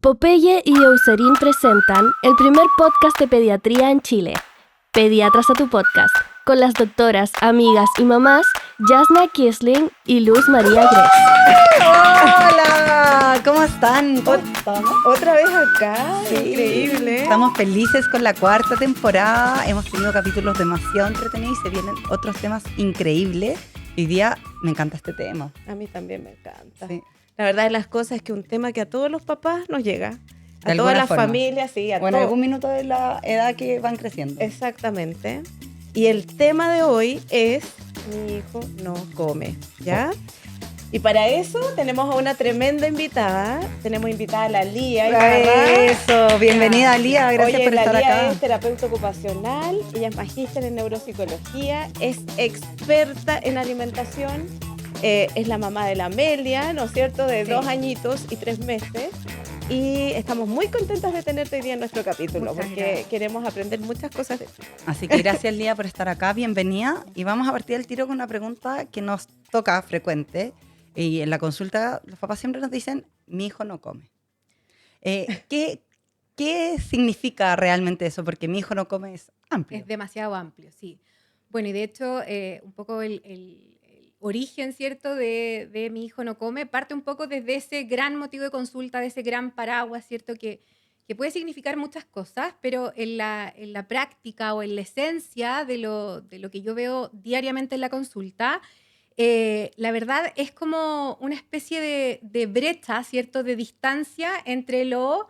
Popeye y Eucerin presentan el primer podcast de pediatría en Chile. Pediatras a tu podcast, con las doctoras, amigas y mamás Jasna Kiesling y Luz María Gress. ¡Hola! ¿Cómo están? Otra vez acá, Sí. increíble. Estamos felices con la cuarta temporada. Hemos tenido capítulos demasiado entretenidos y se vienen otros temas increíbles. Hoy día me encanta este tema. A mí también me encanta. Sí. La verdad de las cosas es que un tema que a todos los papás nos llega. De A alguna todas las forma. familias, sí, a O en todos. algún minuto de la edad que van creciendo. Exactamente. Y el tema de hoy es mi hijo no come, ¿ya? Y para eso tenemos a una tremenda invitada. Tenemos invitada a la Lía Ibarra. Eso, bienvenida Lía, gracias Oye, por estar la Lía acá. es terapeuta ocupacional, ella es magíster en neuropsicología, es experta en alimentación, es la mamá de la Amelia, ¿no es cierto?, de 2 añitos y 3 meses. Y estamos muy contentas de tenerte hoy día en nuestro capítulo, Muchas porque gracias. queremos aprender muchas cosas de ti. Así que gracias Lía por estar acá, bienvenida. Y vamos a partir del tiro con una pregunta que nos toca frecuente. Y en la consulta los papás siempre nos dicen, mi hijo no come. ¿Qué significa realmente eso? Porque mi hijo no come es amplio. Es demasiado amplio, sí. Bueno, y de hecho, un poco el origen, ¿cierto?, de mi hijo no come, parte un poco desde ese gran motivo de consulta, de ese gran paraguas, ¿cierto?, que puede significar muchas cosas, pero en la práctica o en la esencia de lo que yo veo diariamente en la consulta, la verdad es como una especie de brecha, ¿cierto?, de distancia entre lo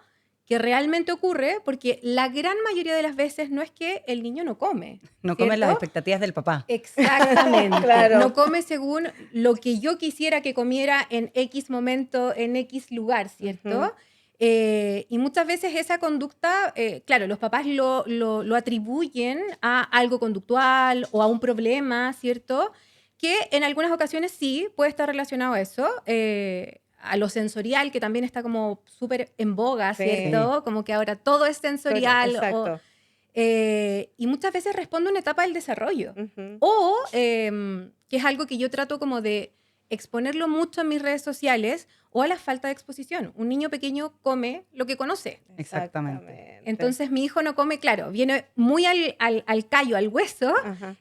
que realmente ocurre, porque la gran mayoría de las veces no es que el niño no come. No come las ¿cierto? expectativas del papá. Exactamente. Claro. No come según lo que yo quisiera que comiera en X momento, en X lugar, ¿cierto? Ujú. Y muchas veces esa conducta, claro, los papás lo atribuyen a algo conductual o a un problema, ¿cierto? Que en algunas ocasiones sí puede estar relacionado a eso, a lo sensorial, que también está como súper en boga, Sí. ¿cierto? Como que ahora todo es sensorial. Exacto. Y muchas veces responde a una etapa del desarrollo. Ujú. O, que es algo que yo trato como de exponerlo mucho en mis redes sociales, o a la falta de exposición. Un niño pequeño come lo que conoce. Exactamente. Entonces mi hijo no come, claro, viene muy al callo, al hueso, Ajá.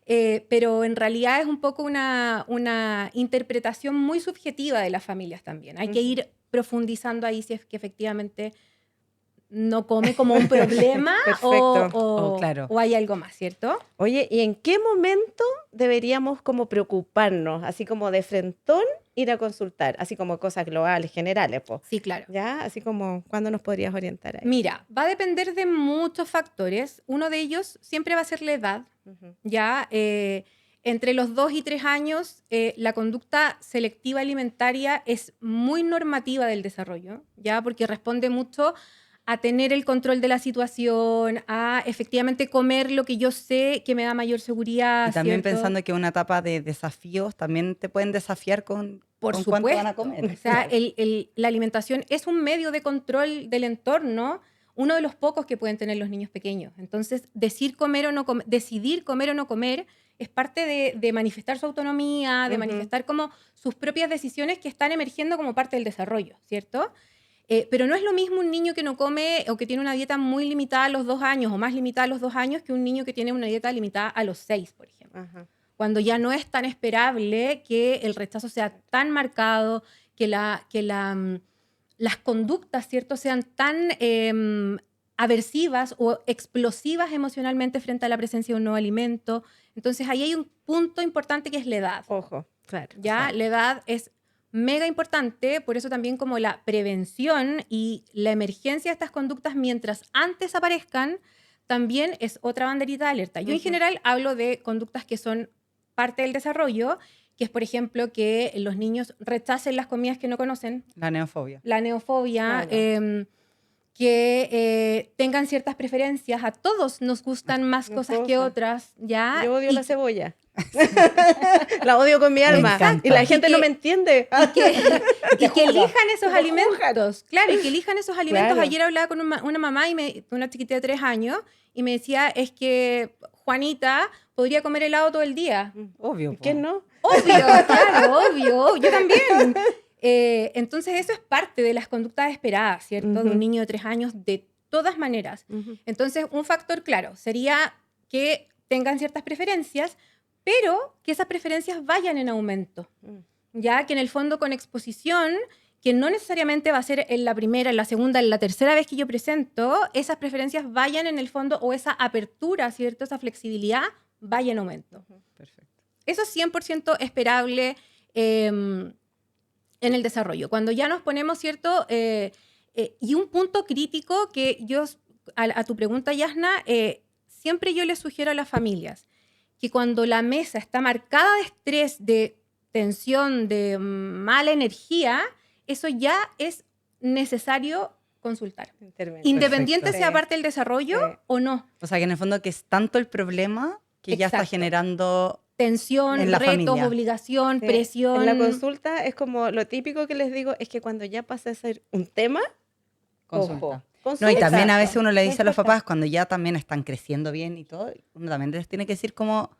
pero en realidad es un poco una interpretación muy subjetiva de las familias también. Hay que Ujú. ir profundizando ahí si es que efectivamente no come como un problema Perfecto. Claro. o hay algo más, ¿cierto? Oye, ¿y en qué momento deberíamos como preocuparnos, así como de frentón, ir a consultar, así como cosas globales, generales, pues? Sí, claro. ¿Ya? Así como, ¿cuándo nos podrías orientar ahí? Mira, va a depender de muchos factores. Uno de ellos siempre va a ser la edad. Ujú. Ya entre los 2 y 3 años, la conducta selectiva alimentaria es muy normativa del desarrollo, ya porque responde mucho a tener el control de la situación, a efectivamente comer lo que yo sé que me da mayor seguridad. Y también ¿cierto? pensando que una etapa de desafíos también te pueden desafiar con Por cuánto van a supuesto. comer. O sea, la alimentación es un medio de control del entorno, uno de los pocos que pueden tener los niños pequeños. Entonces, decidir comer o no comer es parte de manifestar su autonomía, de Ujú. manifestar como sus propias decisiones que están emergiendo como parte del desarrollo, ¿cierto? Pero no es lo mismo un niño que no come o que tiene una dieta muy limitada a los 2 años o más limitada a los 2 años que un niño que tiene una dieta limitada a los 6, por ejemplo. Ajá. Cuando ya no es tan esperable que el rechazo sea tan marcado, que las conductas, ¿cierto?, sean tan aversivas o explosivas emocionalmente frente a la presencia de un nuevo alimento. Entonces ahí hay un punto importante que es la edad. Ojo, claro. ¿Ya? Exacto. La edad es mega importante, por eso también como la prevención y la emergencia de estas conductas mientras antes aparezcan, también es otra banderita de alerta. Yo en Ujú. general hablo de conductas que son parte del desarrollo, que es, por ejemplo, que los niños rechacen las comidas que no conocen, La neofobia. la neofobia, Claro. que tengan ciertas preferencias. A todos nos gustan más Una cosas que cosa. otras, ¿ya? Yo odio Y la cebolla. La odio con mi alma. encanta. Y la gente Y no que- me entiende. y que elijan esos Te alimentos. Claro, y que elijan esos alimentos. Claro. Ayer hablaba con una mamá, una chiquitita de 3 años, y me decía, es que Juanita podría comer helado todo el día. Obvio. ¿Qué po. no? Obvio, claro, obvio. Yo también. Entonces eso es parte de las conductas esperadas, ¿cierto? De un niño de 3 años, de todas maneras. Entonces, un factor claro sería que tengan ciertas preferencias, pero que esas preferencias vayan en aumento. Ya que en el fondo con exposición, que no necesariamente va a ser en la primera, en la segunda, en la tercera vez que yo presento, esas preferencias vayan en el fondo, o esa apertura, ¿cierto? Esa flexibilidad vaya en aumento. Perfecto. Eso es 100% esperable en el desarrollo. Cuando ya nos ponemos, ¿cierto? Y un punto crítico que yo, a tu pregunta, Yasna, siempre yo le sugiero a las familias que cuando la mesa está marcada de estrés, de tensión, de mala energía, eso ya es necesario consultar. Independiente Perfecto. sea parte del desarrollo o no. O sea, que en el fondo que es tanto el problema que ya está Exacto. generando... Tensión, En la retos, familia. obligación, Sí. presión. En la consulta es como lo típico que les digo, es que cuando ya pasa a ser un tema, Consulta. ojo. No, y también a Exacto. veces uno le No dice a los importa. papás, cuando ya también están creciendo bien y todo, uno también les tiene que decir como,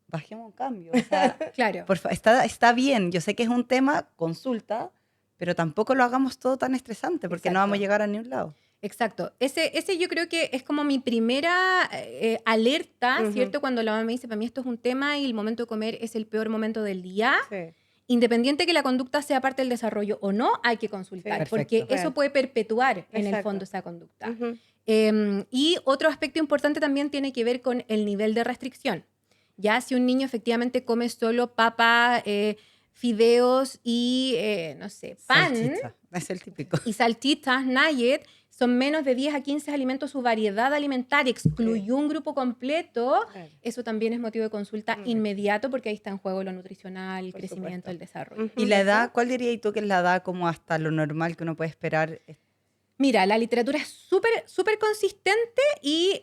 bajemos un cambio. O sea, Claro. está bien, yo sé que es un tema, consulta, pero tampoco lo hagamos todo tan estresante, porque no Exacto. vamos a llegar a ningún lado. Exacto. Ese yo creo que es como mi primera alerta, Ujú. ¿cierto? Cuando la mamá me dice, para mí esto es un tema y el momento de comer es el peor momento del día. Sí. Independiente que la conducta sea parte del desarrollo o no, hay que consultar, Sí, porque perfecto. eso puede perpetuar en el Exacto. fondo esa conducta. Ujú. Y otro aspecto importante también tiene que ver con el nivel de restricción. Ya si un niño efectivamente come solo papa, fideos y, no sé, pan Salchicha, es el típico. y salchichas, nugget, son menos de 10 a 15 alimentos, su variedad alimentaria excluyó un grupo completo, Claro. eso también es motivo de consulta Ujú. inmediato, porque ahí está en juego lo nutricional, el Por crecimiento, supuesto. el desarrollo. Ujú. ¿Y la edad? ¿Cuál dirías tú que es la edad como hasta lo normal que uno puede esperar? Mira, la literatura es súper consistente y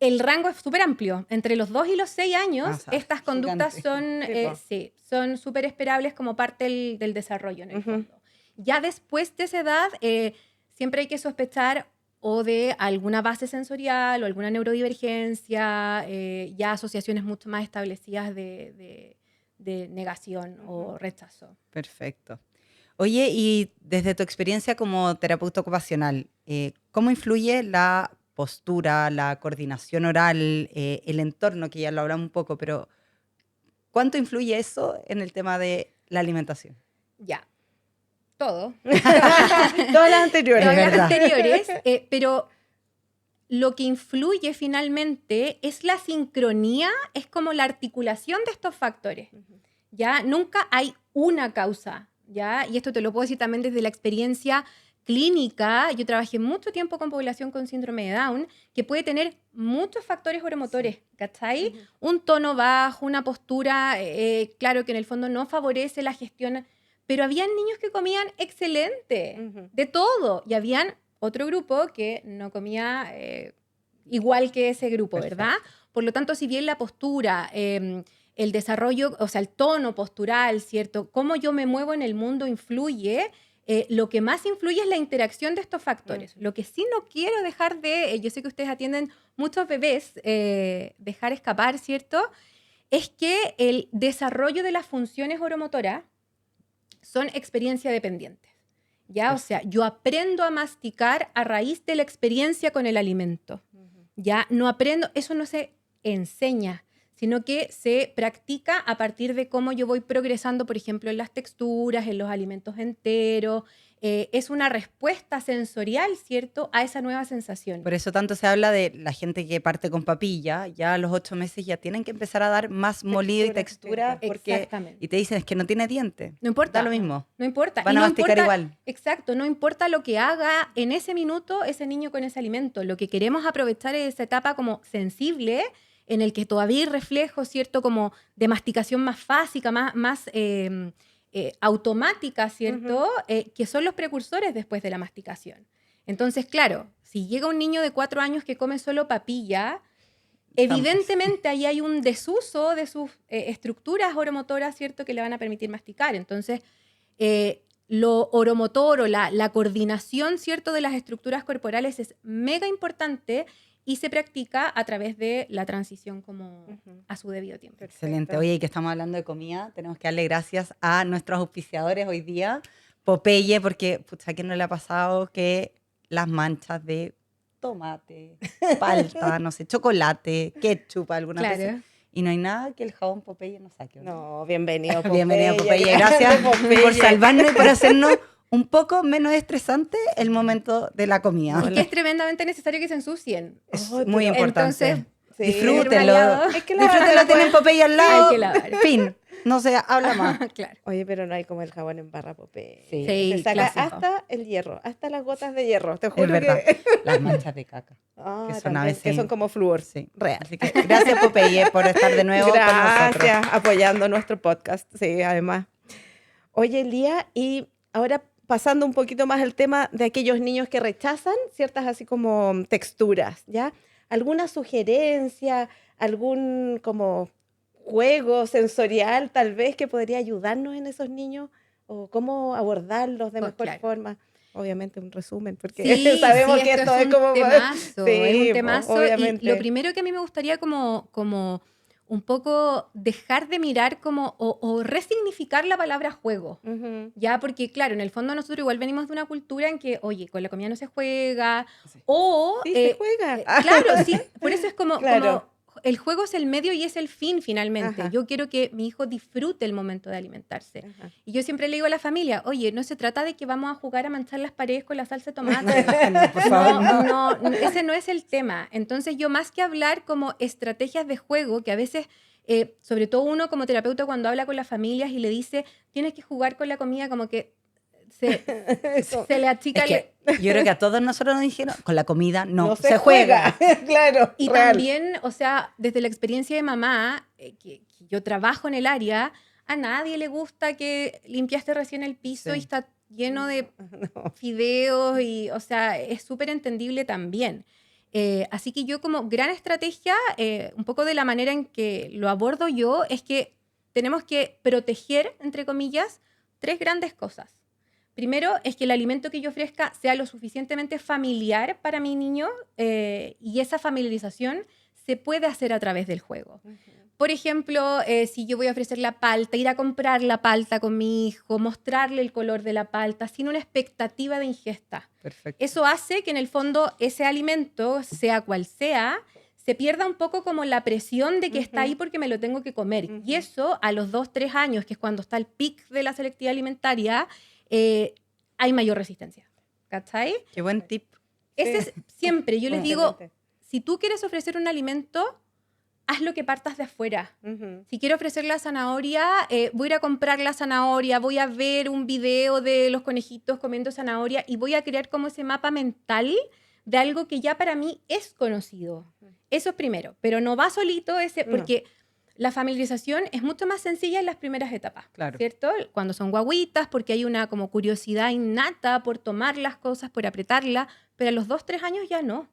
el rango es súper amplio. Entre los 2 y los 6 años, Ah, o sea, estas conductas gigante. son súper esperables como parte del desarrollo en el Ujú. fondo. Ya después de esa edad, siempre hay que sospechar o de alguna base sensorial o alguna neurodivergencia, ya asociaciones mucho más establecidas de negación o rechazo. Perfecto. Oye, y desde tu experiencia como terapeuta ocupacional, ¿cómo influye la postura, la coordinación oral, el entorno, que ya lo hablamos un poco, pero cuánto influye eso en el tema de la alimentación? Ya, todo. Todas las anteriores. Es Todas las verdad. anteriores, pero lo que influye finalmente es la sincronía, es como la articulación de estos factores. ¿Ya? Nunca hay una causa, ¿ya? Y esto te lo puedo decir también desde la experiencia clínica. Yo trabajé mucho tiempo con población con síndrome de Down, que puede tener muchos factores oromotores, ¿cachai? Un tono bajo, una postura, claro que en el fondo no favorece la gestión, pero habían niños que comían excelente, Ujú. de todo, y habían otro grupo que no comía igual que ese grupo, Perfecto. ¿verdad? Por lo tanto, si bien la postura, el desarrollo, o sea, el tono postural, ¿cierto? Cómo yo me muevo en el mundo influye. Lo que más influye es la interacción de estos factores. Lo que sí no quiero dejar de, yo sé que ustedes atienden muchos bebés, dejar escapar, ¿cierto? Es que el desarrollo de las funciones oromotoras son experiencia dependientes. ¿Ya? O sea, yo aprendo a masticar a raíz de la experiencia con el alimento. Ya no aprendo, eso no se enseña, sino que se practica a partir de cómo yo voy progresando, por ejemplo, en las texturas, en los alimentos enteros. Es una respuesta sensorial, ¿cierto?, a esa nueva sensación. Por eso tanto se habla de la gente que parte con papilla, ya a los 8 meses ya tienen que empezar a dar más molido y textura, porque Exactamente. y te dicen es que no tiene diente. No importa. Da lo mismo. No importa. Van Y a no masticar importa, igual. Exacto, no importa lo que haga en ese minuto ese niño con ese alimento. Lo que queremos aprovechar es esa etapa como sensible, en el que todavía hay reflejos, ¿cierto? Como de masticación más básica, más automática, ¿cierto? Que son los precursores después de la masticación. Entonces, claro, si llega un niño de 4 años que come solo papilla, evidentemente ahí hay un desuso de sus estructuras oromotoras, ¿cierto?, que le van a permitir masticar. Entonces, lo oromotor o la coordinación, ¿cierto?, de las estructuras corporales es mega importante, y se practica a través de la transición como a su debido tiempo. Excelente. Oye, y que estamos hablando de comida, tenemos que darle gracias a nuestros auspiciadores hoy día, Popeye, porque, pucha, ¿a quién no le ha pasado que las manchas de tomate, palta, no sé, chocolate, ketchup, alguna Claro. vez? Y no hay nada que el jabón Popeye no saque. No, bienvenido Popeye. Bienvenido, Popeye. Gracias por salvarnos y por hacernos un poco menos estresante el momento de la comida. Y que es tremendamente necesario que se ensucien. Es Ay, muy pero- importante. Entonces, Sí. Disfrútenlo. Variado. Es que Disfrútenlo, tienen Popeye al lado. Hay que lavar. Fin. No se habla más. Claro. Oye, pero no hay como el jabón en barra Popeye. Sí. Sí, Se saca clásico. hasta el hierro, hasta las gotas de hierro. Te Es juro verdad. que... Las manchas de caca. Ah, Que son también, a veces- que son como flúor. Sí. Real. Así que gracias, Popeye, por estar de nuevo con nosotros. Gracias, apoyando nuestro podcast. Sí, además. Oye, Lía, y ahora pasando un poquito más al tema de aquellos niños que rechazan ciertas así como texturas, ¿ya? ¿Alguna sugerencia, algún como juego sensorial tal vez que podría ayudarnos en esos niños? ¿O cómo abordarlos de Oh, mejor claro. forma? Obviamente un resumen, porque Sí, sabemos sí, que esto es un como... temazo, es Sí, un po, temazo. obviamente. Y lo primero que a mí me gustaría como un poco dejar de mirar como o resignificar la palabra juego. Ujú. Ya, porque claro, en el fondo nosotros igual venimos de una cultura en que, oye, con la comida no se juega, Sí. o... Sí, se juega. claro, sí, por eso es como, Claro. como el juego es el medio y es el fin finalmente. Ajá. Yo quiero que mi hijo disfrute el momento de alimentarse. Ajá. Y yo siempre le digo a la familia, oye, no se trata de que vamos a jugar a manchar las paredes con la salsa de tomate. No, por favor, no. No, ese no es el tema. Entonces yo más que hablar como estrategias de juego, que a veces, sobre todo uno como terapeuta cuando habla con las familias y le dice, tienes que jugar con la comida, como que se le achica Es que yo creo que a todos nosotros nos dijeron, con la comida no, se se juega. Claro. Y real. también, o sea, desde la experiencia de mamá, que yo trabajo en el área, a nadie le gusta que limpiaste recién el piso Sí. y está lleno de No. fideos y, o sea, es súper entendible también. Así que yo como gran estrategia, un poco de la manera en que lo abordo yo, es que tenemos que proteger, entre comillas, 3 grandes cosas. Primero es que el alimento que yo ofrezca sea lo suficientemente familiar para mi niño y esa familiarización se puede hacer a través del juego. Por ejemplo, si yo voy a ofrecer la palta, ir a comprar la palta con mi hijo, mostrarle el color de la palta sin una expectativa de ingesta. Perfecto. Eso hace que en el fondo ese alimento, sea cual sea, se pierda un poco como la presión de que está ahí porque me lo tengo que comer. Ujú. Y eso a los 2-3 años, que es cuando está el pic de la selectividad alimentaria, hay mayor resistencia. ¿Cachai? Qué buen tip. Ese es siempre, yo les digo, Excelente. si tú quieres ofrecer un alimento, haz lo que partas de afuera. Ujú. Si quiero ofrecer la zanahoria, voy a ir a comprar la zanahoria, voy a ver un video de los conejitos comiendo zanahoria y voy a crear como ese mapa mental de algo que ya para mí es conocido. Eso es primero, pero no va solito ese, No. porque la familiarización es mucho más sencilla en las primeras etapas, Claro. ¿cierto? Cuando son guaguitas, porque hay una como curiosidad innata por tomar las cosas, por apretarlas, pero a los 2-3 años ya no.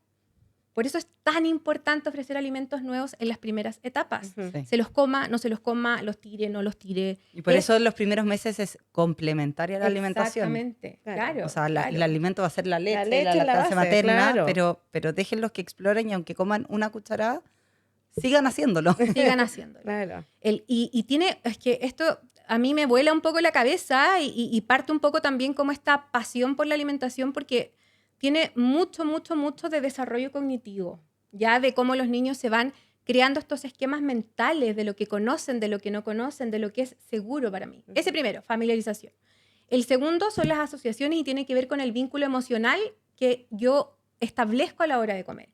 Por eso es tan importante ofrecer alimentos nuevos en las primeras etapas. Ujú. Sí. Se los coma, no se los coma, los tire, no los tire. Y por Es- eso los primeros meses es complementaria a la alimentación. Exactamente, Claro. claro. O sea, claro. el alimento va a ser la leche, leche la es la lactancia base, materna, claro. pero déjenlos que exploren y aunque coman una cucharada, sigan haciéndolo. Sigan haciéndolo. Claro. Y tiene, es que esto a mí me vuela un poco la cabeza y parte un poco también como esta pasión por la alimentación porque tiene mucho, mucho, mucho de desarrollo cognitivo, ya de cómo los niños se van creando estos esquemas mentales de lo que conocen, de lo que no conocen, de lo que es seguro para mí. Ese primero, familiarización. El segundo son las asociaciones y tiene que ver con el vínculo emocional que yo establezco a la hora de comer.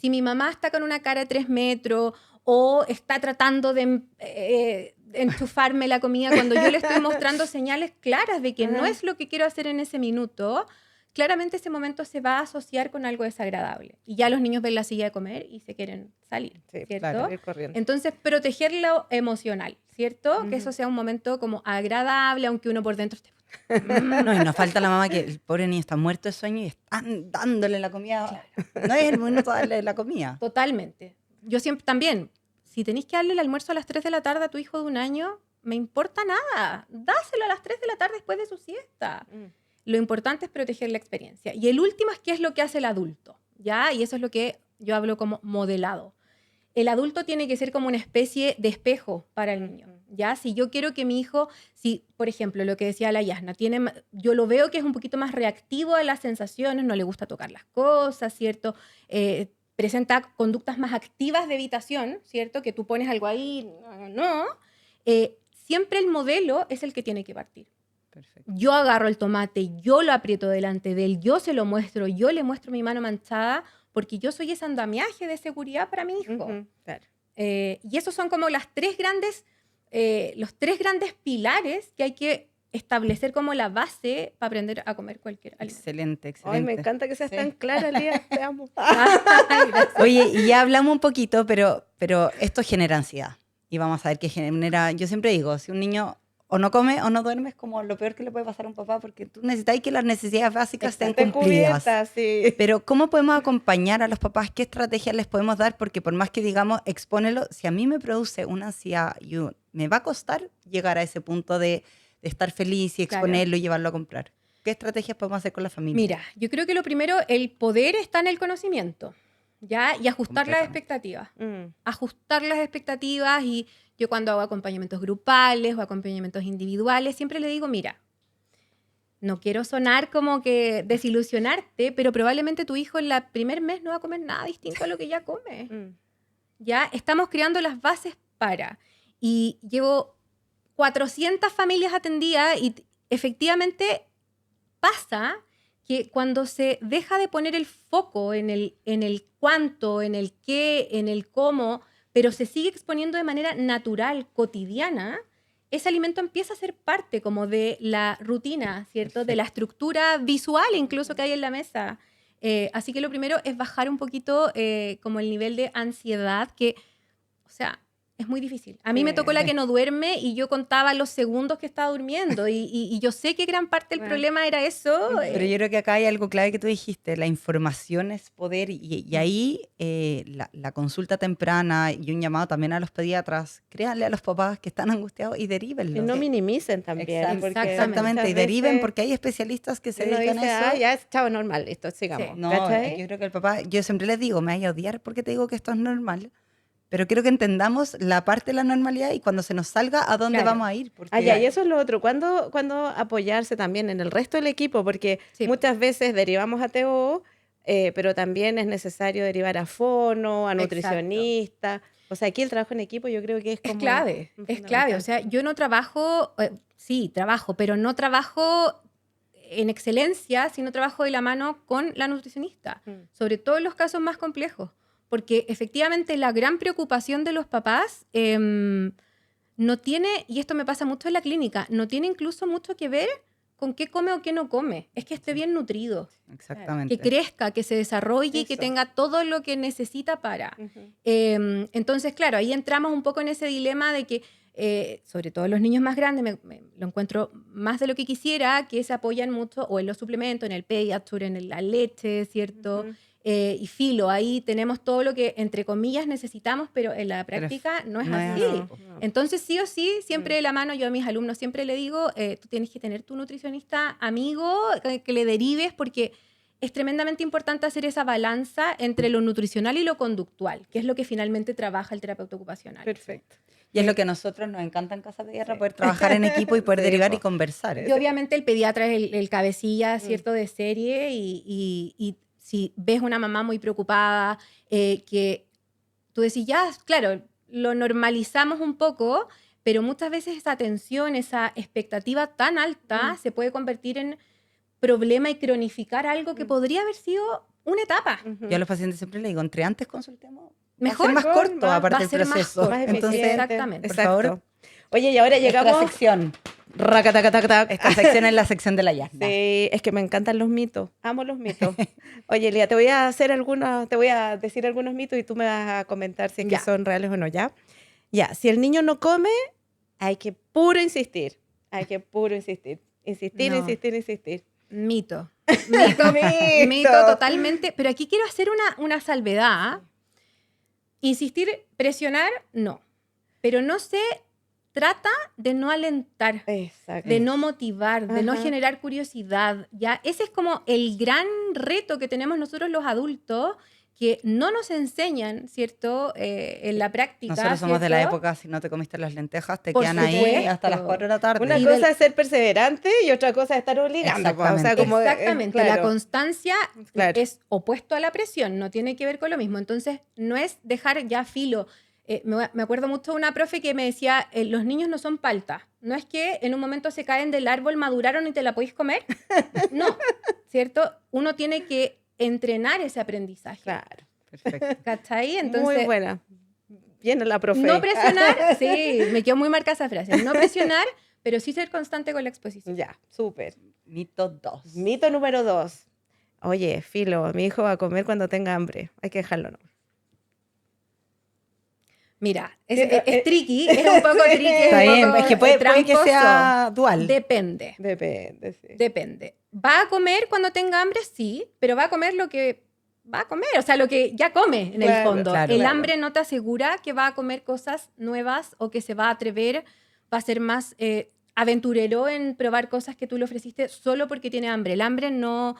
Si mi mamá está con una cara de 3 metros o está tratando de enchufarme la comida cuando yo le estoy mostrando señales claras de que no es lo que quiero hacer en ese minuto, claramente ese momento se va a asociar con algo desagradable. Y ya los niños ven la silla de comer y se quieren salir, Sí, ¿cierto? claro, ir corriendo. Entonces, proteger lo emocional, ¿cierto? Ujú. Que eso sea un momento como agradable, aunque uno por dentro esté... No, y nos falta la mamá que el pobre niño está muerto de sueño y están dándole la comida. No es el momento de darle la comida. Totalmente. Yo siempre también, si tenéis que darle el almuerzo a las 3 de la tarde a tu hijo de 1 año, me importa nada. Dáselo a las 3 de la tarde después de su siesta. Lo importante es proteger la experiencia. Y el último es qué es lo que hace el adulto, ¿ya? Y eso es lo que yo hablo como modelado. El adulto tiene que ser como una especie de espejo para el niño, ¿ya? Si yo quiero que mi hijo, si, por ejemplo, lo que decía la Yasna, yo lo veo que es un poquito más reactivo a las sensaciones, no le gusta tocar las cosas, ¿cierto? Presenta conductas más activas de evitación, ¿cierto? Que tú pones algo ahí, no. Siempre el modelo es el que tiene que partir. Perfecto. Yo agarro el tomate, yo lo aprieto delante de él, yo se lo muestro, yo le muestro mi mano manchada, porque yo soy ese andamiaje de seguridad para mi hijo. Claro. Y esos son como los tres grandes pilares que hay que establecer como la base para aprender a comer cualquier alimento. Excelente, excelente. Ay, me encanta que seas tan clara, Lía. Te amo. Ay, gracias. Oye, y ya hablamos un poquito, pero esto genera ansiedad. Y vamos a ver qué genera. Yo siempre digo, si un niño o no come o no duerme, es como lo peor que le puede pasar a un papá, porque tú necesitas que las necesidades básicas estén cumplidas. Sí. Pero ¿cómo podemos acompañar a los papás? ¿Qué estrategias les podemos dar? Porque por más que digamos, expónelo, si a mí me produce una ansiedad, me va a costar llegar a ese punto de estar feliz y exponerlo y llevarlo a comprar. ¿Qué estrategias podemos hacer con la familia? Mira, yo creo que lo primero, el poder está en el conocimiento, ¿ya? Y ajustar las expectativas. Ajustar las expectativas, y yo cuando hago acompañamientos grupales o acompañamientos individuales, siempre le digo, mira, no quiero sonar como que desilusionarte, pero probablemente tu hijo en el primer mes no va a comer nada distinto a lo que ya come. Ya estamos creando las bases para. Y llevo 400 familias atendidas y efectivamente pasa que cuando se deja de poner el foco en el cuánto, en el qué, en el cómo, pero se sigue exponiendo de manera natural, cotidiana, ese alimento empieza a ser parte como de la rutina, ¿cierto? De la estructura visual incluso que hay en la mesa. Así que lo primero es bajar un poquito como el nivel de ansiedad que, o sea, es muy difícil. A mí me tocó la que no duerme y yo contaba los segundos que estaba durmiendo y yo sé que gran parte del problema era eso. Pero yo creo que acá hay algo clave que tú dijiste, la información es poder y ahí la consulta temprana y un llamado también a los pediatras, créanle a los papás que están angustiados y derívenlos. Y no minimicen también. Exactamente, y deriven porque hay especialistas que se dedican a eso. Ya es chavo normal, listo, sigamos. Sí. No, yo creo que el papá, yo siempre les digo, me voy a odiar porque te digo que esto es normal. Pero quiero que entendamos la parte de la normalidad y cuando se nos salga, ¿a dónde vamos a ir? Porque y eso es lo otro. ¿Cuándo apoyarse también en el resto del equipo? Porque muchas veces derivamos a TO, pero también es necesario derivar a fono, a nutricionista. O sea, aquí el trabajo en equipo yo creo que es como... Es clave. O sea, yo no trabajo, sí, trabajo, pero no trabajo en excelencia, sino trabajo de la mano con la nutricionista. Sobre todo en los casos más complejos. Porque efectivamente la gran preocupación de los papás no tiene, y esto me pasa mucho en la clínica, no tiene incluso mucho que ver con qué come o qué no come. Es que esté bien nutrido. Exactamente. Que crezca, que se desarrolle y que tenga todo lo que necesita para. Entonces, claro, ahí entramos un poco en ese dilema de que, sobre todo los niños más grandes, lo encuentro más de lo que quisiera, que se apoyan mucho o en los suplementos, en el Pediature, en la leche, ¿cierto? Y filo, ahí tenemos todo lo que, entre comillas, necesitamos, pero en la práctica no es así. No. Entonces, sí o sí, siempre de la mano, yo a mis alumnos siempre le digo, tú tienes que tener tu nutricionista amigo, que le derives, porque es tremendamente importante hacer esa balanza entre lo nutricional y lo conductual, que es lo que finalmente trabaja el terapeuta ocupacional. Perfecto. Y es lo que a nosotros nos encanta en Casa Pediatra, poder trabajar en equipo y poder derivar y conversar. Y obviamente el pediatra es el cabecilla, ¿cierto?, de serie y si ves una mamá muy preocupada, que tú decís, ya, claro, lo normalizamos un poco, pero muchas veces esa tensión, esa expectativa tan alta se puede convertir en problema y cronificar algo que podría haber sido una etapa. Yo a los pacientes siempre les digo, entre antes consultemos, mejor, va a ser más corto, aparte del proceso. Más corto, entonces, exactamente. Por favor. Oye, y ahora llegamos a esta sección. Esta sección es la sección de la Yasna. Sí, es que me encantan los mitos. Amo los mitos. Oye, Lía, te voy a decir algunos mitos y tú me vas a comentar si es que son reales o no, ¿ya? Ya, si el niño no come, hay que puro insistir. Insistir. Mito. Mito totalmente. Pero aquí quiero hacer una salvedad. Insistir, presionar, no. Pero no se trata de no alentar, de no motivar, de no generar curiosidad. ¿Ya? Ese es como el gran reto que tenemos nosotros los adultos, que no nos enseñan, ¿cierto? En la práctica. Nosotros somos de la ¿cierto? época, si no te comiste las lentejas, te Por quedan ahí supuesto. hasta las 4 de la tarde. Una Y cosa es ser perseverante y otra cosa es estar obligando. O sea, Exactamente. como, Exactamente, claro. la constancia Claro. es opuesto a la presión, no tiene que ver con lo mismo. Entonces, no es dejar ya filo. Me acuerdo mucho de una profe que me decía, los niños no son palta. No es que en un momento se caen del árbol, maduraron y te la podéis comer. No, ¿cierto? Uno tiene que entrenar ese aprendizaje. Claro. Perfecto. ¿Cachai? Entonces, Muy buena. Bien la profe. no presionar, sí, me quedó muy marcada esa frase. No presionar, pero sí ser constante con la exposición. Ya, súper. Mito 2. Mito número 2. Oye, filo, mi hijo va a comer cuando tenga hambre. Hay que dejarlo, ¿no? Mira, es tricky, es un poco tricky. Está es un bien, poco es que puede que tramposo. sea dual. Depende. Depende, sí. Depende. ¿Va a comer cuando tenga hambre? Sí, pero va a comer lo que va a comer, o sea, lo que ya come en el Claro, fondo. claro, El claro. hambre no te asegura que va a comer cosas nuevas o que se va a atrever, va a ser más aventurero en probar cosas que tú le ofreciste solo porque tiene hambre. El hambre no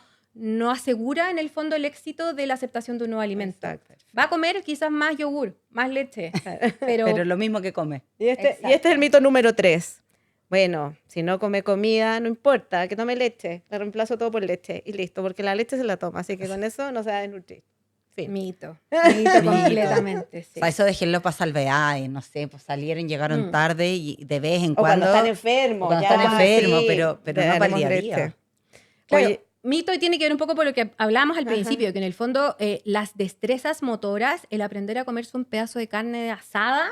asegura en el fondo el éxito de la aceptación de un nuevo alimento. Exacto. Va a comer quizás más yogur, más leche, Pero pero lo mismo que come. Y este Exacto. es el mito número 3. Bueno, si no come comida, no importa, que tome leche. Le reemplazo todo por leche y listo, porque la leche se la toma, así que con eso no se va a desnutrir. Fin. mito Mito. completamente. Sí. O sea, eso déjenlo para salvedades, no sé, pues salieron, llegaron tarde y de vez en O cuando cuando. están enfermos. cuando ya, están enfermos, sí, pero le no para el daremos día a leche. día. Claro, Oye, mito y tiene que ver un poco por lo que hablábamos al Ajá. principio, que en el fondo las destrezas motoras, el aprender a comerse un pedazo de carne asada,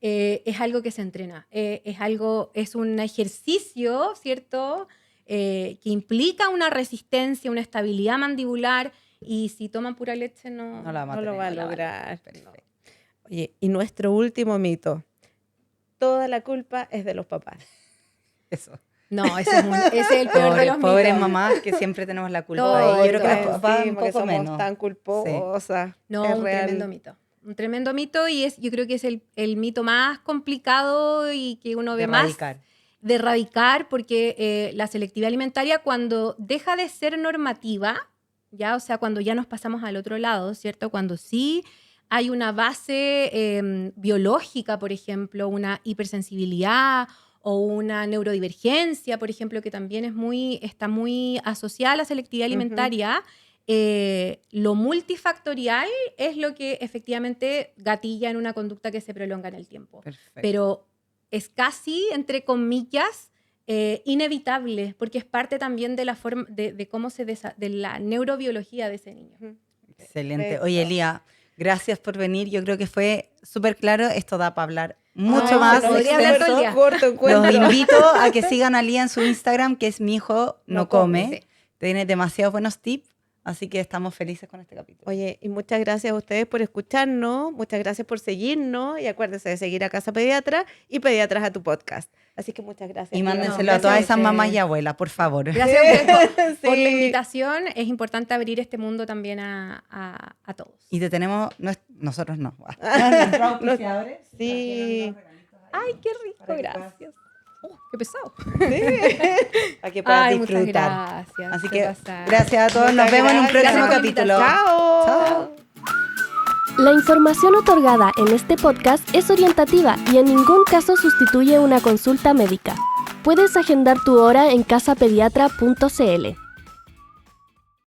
es algo que se entrena. Es un ejercicio, ¿cierto? Que implica una resistencia, una estabilidad mandibular, y si toman pura leche no, No la vamos no lo va a tener. lograr. Perfecto. No. Oye, y nuestro último mito. Toda la culpa es de los papás. Eso. No, ese es el peor de los Pobres mitos. mamás que siempre tenemos la culpa. Todo, ahí. Yo creo que todo. los papás un Encima que poco somos menos. tan culposas. No, Es un real. tremendo mito. Un tremendo mito y yo creo que es el mito más complicado y que uno ve De más erradicar. de erradicar porque la selectividad alimentaria cuando deja de ser normativa, ya, o sea, cuando ya nos pasamos al otro lado, ¿cierto? Cuando sí hay una base biológica, por ejemplo, una hipersensibilidad o una neurodivergencia, por ejemplo, que también está muy asociada a la selectividad alimentaria. Lo multifactorial es lo que efectivamente gatilla en una conducta que se prolonga en el tiempo. Perfecto. Pero es casi, entre comillas, inevitable, porque es parte también de la forma de cómo de la neurobiología de ese niño. Excelente. Perfecto. Oye, Elía, gracias por venir. Yo creo que fue súper claro. Esto da para hablar mucho No, más. se podría hablar todo el extenso. día. Corto encuentro. Los invito a que sigan a Lía en su Instagram, que es Mi Hijo No Come. Sí. Tiene demasiados buenos tips, así que estamos felices con este capítulo. Oye, y muchas gracias a ustedes por escucharnos, muchas gracias por seguirnos y acuérdense de seguir a Casa Pediatra y Pediatras a tu podcast. Así que muchas gracias. Y mándenselo gracias a todas a esas ustedes. mamás y abuelas, por favor. Gracias a ustedes por la Sí. invitación. Es importante abrir este mundo también a todos. Y te tenemos, nosotros no. Nuestros auspiciadores. Sí. Ay, qué rico, Para que puedas- gracias. Qué pesado. Para que puedan Ay, muchas disfrutar. gracias. Así se que pasaron. gracias a todos. Muchas Nos vemos en un gracias. próximo Gracias por la capítulo. Chao. Chao. La información otorgada en este podcast es orientativa y en ningún caso sustituye una consulta médica. Puedes agendar tu hora en casapediatra.cl.